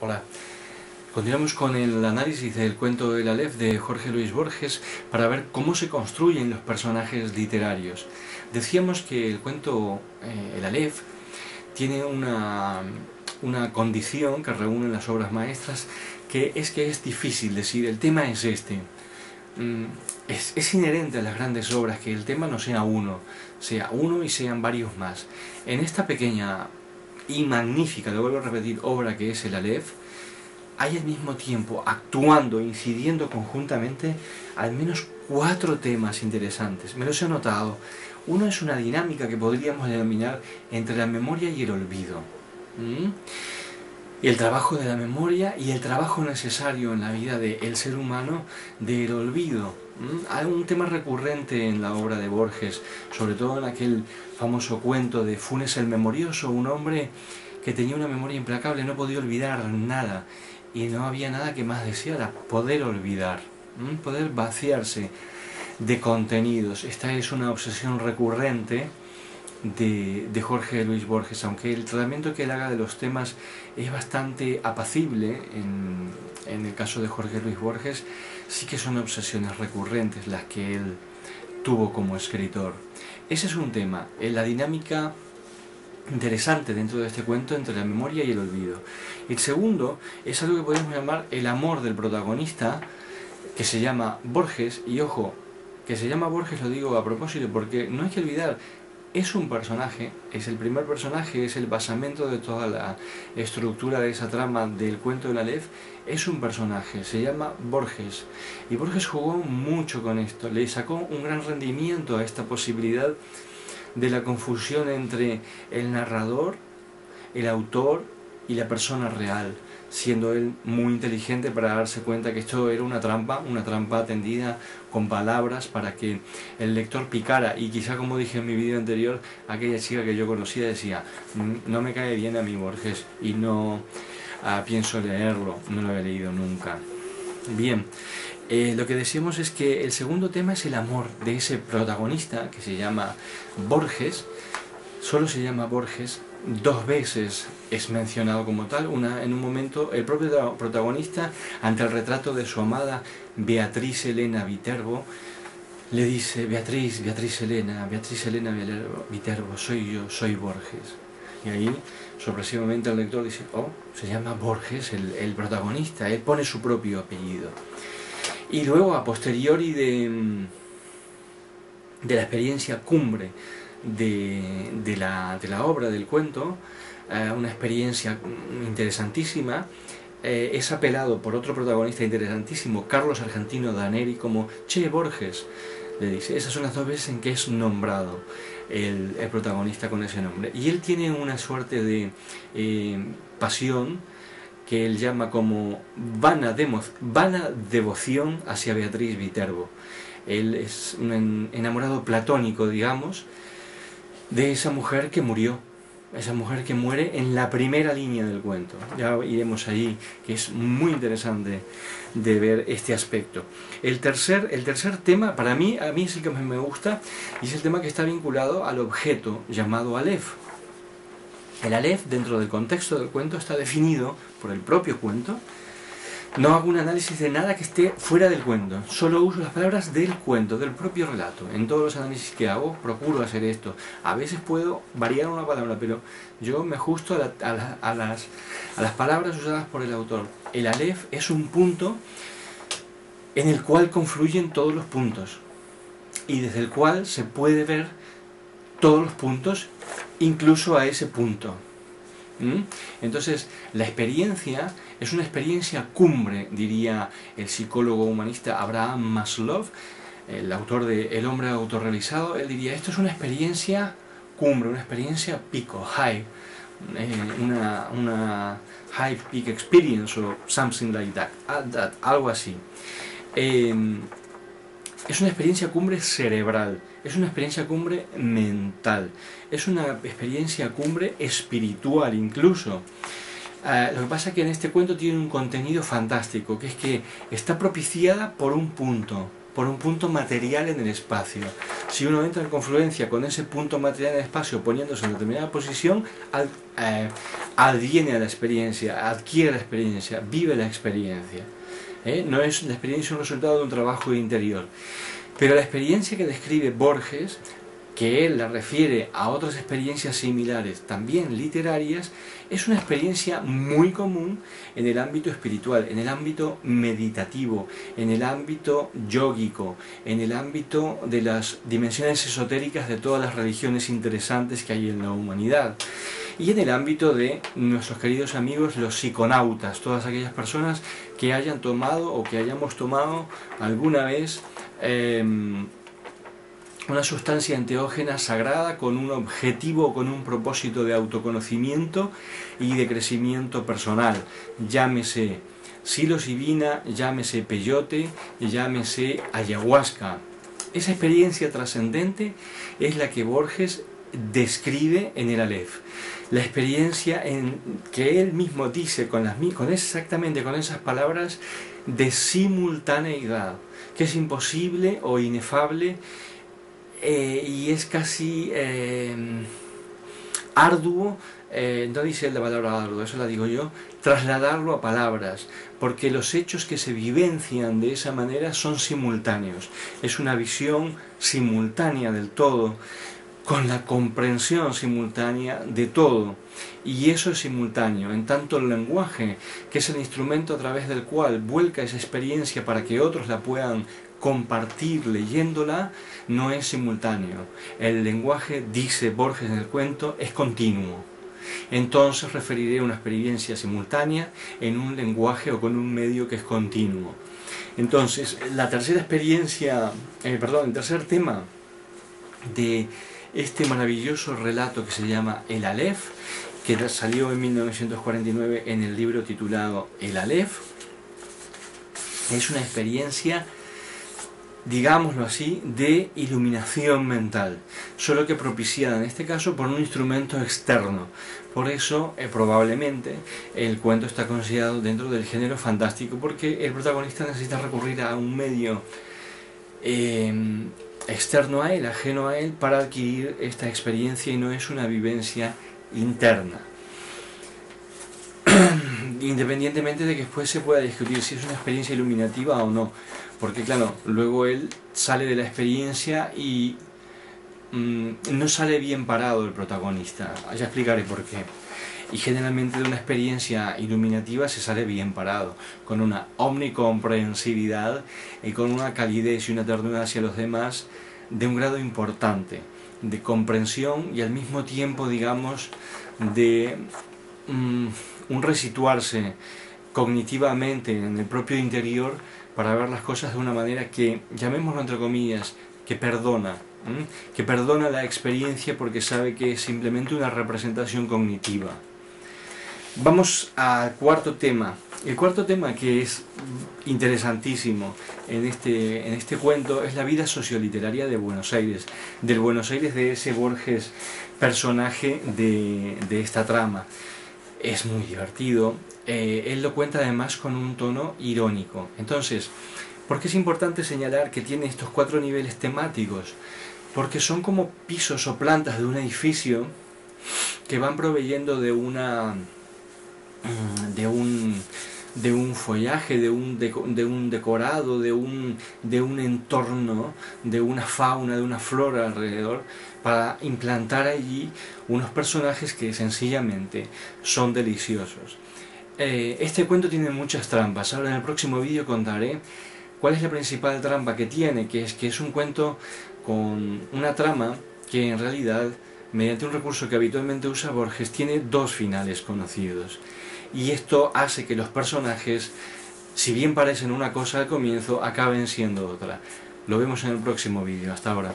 Hola. Continuamos con el análisis del cuento El Aleph de Jorge Luis Borges para ver cómo se construyen los personajes literarios. Decíamos que el cuento El Aleph tiene una condición que reúne las obras maestras, que es difícil decir, el tema es este. Es inherente a las grandes obras que el tema no sea uno y sean varios más. En esta pequeña y magnífica, lo vuelvo a repetir, obra que es El Aleph, hay al mismo tiempo, actuando, incidiendo conjuntamente, al menos 4 temas interesantes. Me los he notado. Uno es una dinámica que podríamos denominar entre la memoria y el olvido. Y el trabajo de la memoria y el trabajo necesario en la vida del ser humano del olvido. Hay un tema recurrente en la obra de Borges, sobre todo en aquel famoso cuento de Funes el Memorioso, un hombre que tenía una memoria implacable, no podía olvidar nada, y no había nada que más deseara, poder olvidar, poder vaciarse de contenidos. Esta es una obsesión recurrente de Jorge Luis Borges, aunque el tratamiento que él haga de los temas es bastante apacible en el caso de Jorge Luis Borges, sí que son obsesiones recurrentes las que él tuvo como escritor. Ese es un tema, la dinámica interesante dentro de este cuento entre la memoria y el olvido. El segundo es algo que podemos llamar el amor del protagonista, que se llama Borges, y ojo, que se llama Borges lo digo a propósito porque no hay que olvidar, es un personaje, es el primer personaje, es el basamento de toda la estructura de esa trama del cuento del Aleph, es un personaje, se llama Borges, y Borges jugó mucho con esto, le sacó un gran rendimiento a esta posibilidad de la confusión entre el narrador, el autor y la persona real, siendo él muy inteligente para darse cuenta que esto era una trampa tendida con palabras para que el lector picara, y quizá, como dije en mi vídeo anterior, aquella chica que yo conocía decía, no me cae bien a mí Borges y no pienso leerlo, no lo he leído nunca. Bien, lo que decíamos es que el segundo tema es el amor de ese protagonista que se llama Borges. Solo se llama Borges, 2 veces es mencionado como tal. Una en un momento, el propio protagonista, ante el retrato de su amada Beatriz Elena Viterbo, le dice: Beatriz Elena Viterbo, soy yo, soy Borges. Y ahí, sorpresivamente, el lector dice: oh, se llama Borges el protagonista, él pone su propio apellido. Y luego, a posteriori de la experiencia cumbre de la obra, del cuento, una experiencia interesantísima, es apelado por otro protagonista interesantísimo, Carlos Argentino Daneri, como Che Borges, le dice. Esas son las 2 veces en que es nombrado el protagonista con ese nombre. Y él tiene una suerte de pasión que él llama como vana devoción hacia Beatriz Viterbo. Él es un enamorado platónico, digamos, de esa mujer que murió, esa mujer que muere en la primera línea del cuento. Ya iremos ahí, que es muy interesante de ver este aspecto. El tercer tema, para mí, es el que más me gusta, y es el tema que está vinculado al objeto llamado Aleph. El Aleph, dentro del contexto del cuento, está definido por el propio cuento. No hago un análisis de nada que esté fuera del cuento, solo uso las palabras del cuento, del propio relato. En todos los análisis que hago procuro hacer esto. A veces puedo variar una palabra, pero yo me ajusto a las palabras usadas por el autor. El Aleph es un punto en el cual confluyen todos los puntos, y desde el cual se puede ver todos los puntos, incluso a ese punto. Entonces, la experiencia es una experiencia cumbre, diría el psicólogo humanista Abraham Maslow, el autor de El hombre autorrealizado. Él diría, esto es una experiencia cumbre, una experiencia pico, high, una high peak experience o something like that, algo así. Es una experiencia cumbre cerebral, es una experiencia cumbre mental, es una experiencia cumbre espiritual incluso. Lo que pasa es que en este cuento tiene un contenido fantástico, que es que está propiciada por un punto. por un punto material en el espacio. Si uno entra en confluencia con ese punto material en el espacio poniéndose en determinada posición, adviene a la experiencia, adquiere la experiencia, vive la experiencia. No es la experiencia un resultado de un trabajo interior. Pero la experiencia que describe Borges, que él la refiere a otras experiencias similares, también literarias, es una experiencia muy común en el ámbito espiritual, en el ámbito meditativo, en el ámbito yógico, en el ámbito de las dimensiones esotéricas de todas las religiones interesantes que hay en la humanidad, y en el ámbito de nuestros queridos amigos los psiconautas, todas aquellas personas que hayan tomado o que hayamos tomado alguna vez una sustancia enteógena sagrada con un objetivo, con un propósito de autoconocimiento y de crecimiento personal. Llámese psilocibina, llámese peyote, llámese ayahuasca. Esa experiencia trascendente es la que Borges describe en el Aleph. La experiencia en que él mismo dice exactamente con esas palabras de simultaneidad, que es imposible o inefable y es casi arduo, no dice la palabra arduo, eso la digo yo, trasladarlo a palabras, porque los hechos que se vivencian de esa manera son simultáneos, es una visión simultánea del todo, con la comprensión simultánea de todo, y eso es simultáneo, en tanto el lenguaje, que es el instrumento a través del cual vuelca esa experiencia para que otros la puedan compartir leyéndola, no es simultáneo. El lenguaje, dice Borges en el cuento, es continuo. Entonces referiré una experiencia simultánea en un lenguaje o con un medio que es continuo. Entonces, la tercera experiencia, el tercer tema de este maravilloso relato que se llama El Aleph, que salió en 1949 en el libro titulado El Aleph, es una experiencia, digámoslo así, de iluminación mental, solo que propiciada en este caso por un instrumento externo. Por eso, probablemente, el cuento está considerado dentro del género fantástico, porque el protagonista necesita recurrir a un medio externo a él, ajeno a él, para adquirir esta experiencia, y no es una vivencia interna. Independientemente de que después se pueda discutir si es una experiencia iluminativa o no, porque claro, luego él sale de la experiencia y no sale bien parado el protagonista, ya explicaré por qué. Y generalmente de una experiencia iluminativa se sale bien parado, con una omnicomprensividad y con una calidez y una ternura hacia los demás de un grado importante, de comprensión y al mismo tiempo, digamos, de un resituarse cognitivamente en el propio interior para ver las cosas de una manera que, llamémoslo entre comillas, que perdona la experiencia porque sabe que es simplemente una representación cognitiva. Vamos al cuarto tema. El cuarto tema, que es interesantísimo en este cuento, es la vida socioliteraria de Buenos Aires, del Buenos Aires de ese Borges personaje de esta trama. Es muy divertido, él lo cuenta además con un tono irónico. Entonces, ¿por qué es importante señalar que tiene estos 4 niveles temáticos? Porque son como pisos o plantas de un edificio que van proveyendo de un follaje, de un decorado, de un entorno, de una fauna, de una flora alrededor, para implantar allí unos personajes que sencillamente son deliciosos. Este cuento tiene muchas trampas. Ahora en el próximo vídeo contaré cuál es la principal trampa que tiene, que es un cuento con una trama que en realidad, mediante un recurso que habitualmente usa Borges, tiene 2 finales conocidos. Y esto hace que los personajes, si bien parecen una cosa al comienzo, acaben siendo otra. Lo vemos en el próximo vídeo. Hasta ahora.